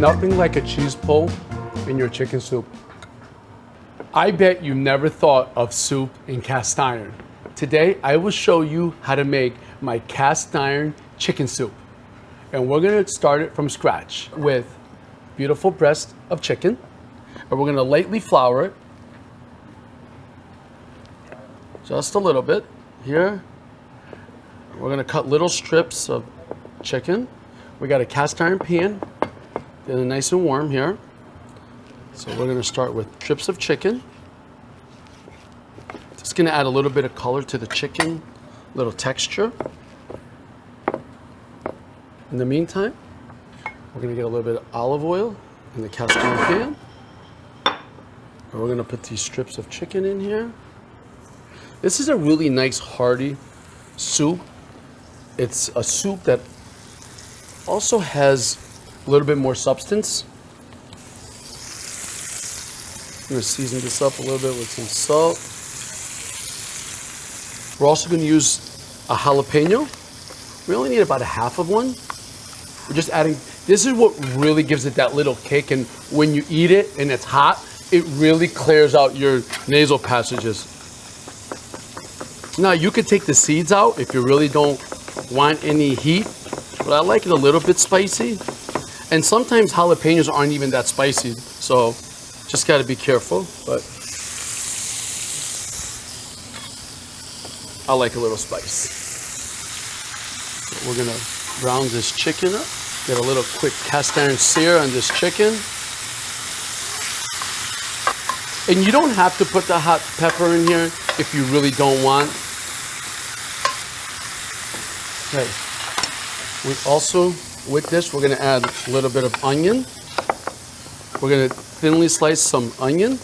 nothing like a cheese pull in your chicken soup. I bet you never thought of soup in cast iron. Today, I will show you how to make my cast iron chicken soup. And we're gonna start it from scratch with beautiful breast of chicken. And we're gonna lightly flour it. Just a little bit here. We're gonna cut little strips of chicken. We got a cast iron pan. They're nice and warm here. So we're gonna start with strips of chicken. Just gonna add a little bit of color to the chicken, a little texture. In the meantime, we're gonna get a little bit of olive oil in the cast iron pan. And we're gonna put these strips of chicken in here. This is a really nice hearty soup. It's a soup that also has a little bit more substance. I'm gonna season this up a little bit with some salt. We're also gonna use a jalapeno. We only need about a half of one. We're just adding, this is what really gives it that little kick, and when you eat it and it's hot, it really clears out your nasal passages. Now you could take the seeds out if you really don't want any heat, but I like it a little bit spicy. And sometimes jalapenos aren't even that spicy, so just gotta be careful, but I like a little spice. So we're gonna brown this chicken up, get a little quick cast iron sear on this chicken. And you don't have to put the hot pepper in here if you really don't want. Okay. We also, with this, we're gonna add a little bit of onion. We're gonna thinly slice some onion.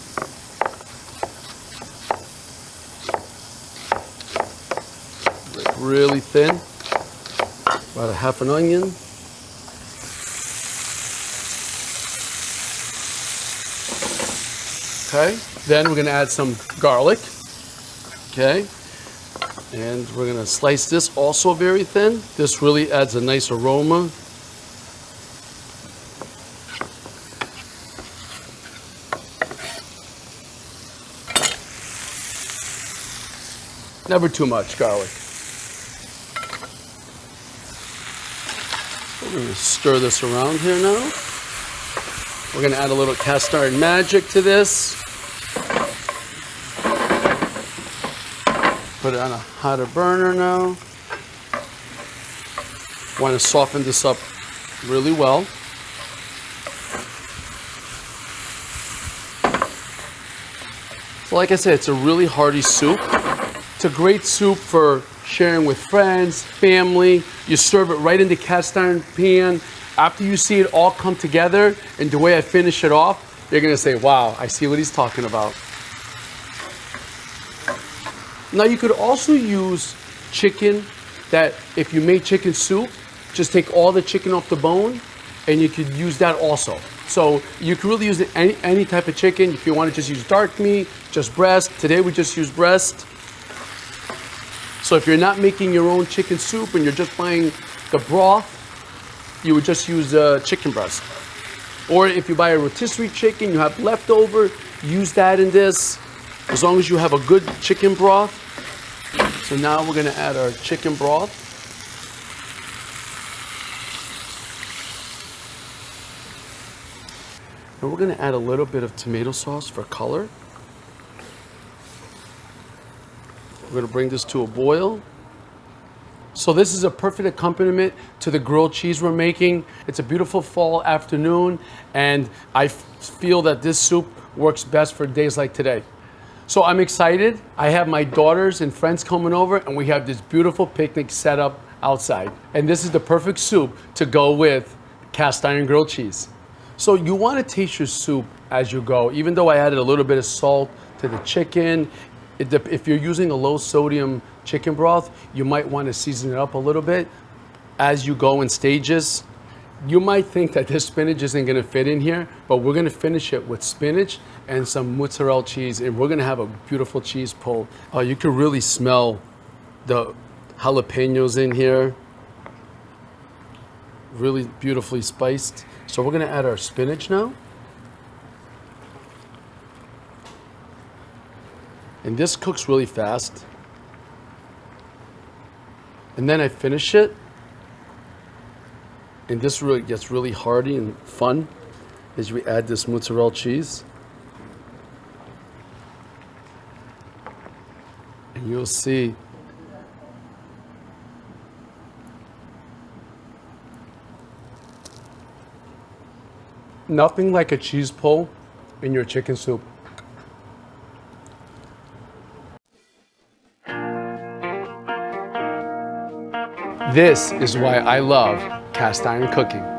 Really thin, about a half an onion. Okay, then we're gonna add some garlic. Okay, and we're gonna slice this also very thin. This really adds a nice aroma. Never too much garlic. We're gonna stir this around here now. We're gonna add a little cast iron magic to this. Put it on a hotter burner now. Want to soften this up really well. So like I said, it's a really hearty soup. It's a great soup for sharing with friends, family. You serve it right in the cast iron pan. After you see it all come together and the way I finish it off, you're gonna say, wow, I see what he's talking about. Now you could also use chicken that if you make chicken soup, just take all the chicken off the bone and you could use that also. So you can really use any type of chicken. If you want to just use dark meat, just breast. Today we just use breast. So if you're not making your own chicken soup and you're just buying the broth, you would just use chicken breast. Or if you buy a rotisserie chicken, you have leftover, use that in this, as long as you have a good chicken broth. So now we're gonna add our chicken broth. And we're gonna add a little bit of tomato sauce for color. We're gonna bring this to a boil. So this is a perfect accompaniment to the grilled cheese we're making. It's a beautiful fall afternoon, and I feel that this soup works best for days like today. So I'm excited. I have my daughters and friends coming over, and we have this beautiful picnic set up outside. And this is the perfect soup to go with cast iron grilled cheese. So you want to taste your soup as you go. Even though I added a little bit of salt to the chicken, if you're using a low sodium chicken broth, you might want to season it up a little bit as you go in stages. You might think that this spinach isn't going to fit in here, but we're going to finish it with spinach and some mozzarella cheese, and we're going to have a beautiful cheese pull. You can really smell the jalapenos in here. Really beautifully spiced. So we're gonna add our spinach now. And this cooks really fast. And then I finish it. And this really gets really hearty and fun as we add this mozzarella cheese. And you'll see nothing like a cheese pull in your chicken soup. This is why I love cast iron cooking.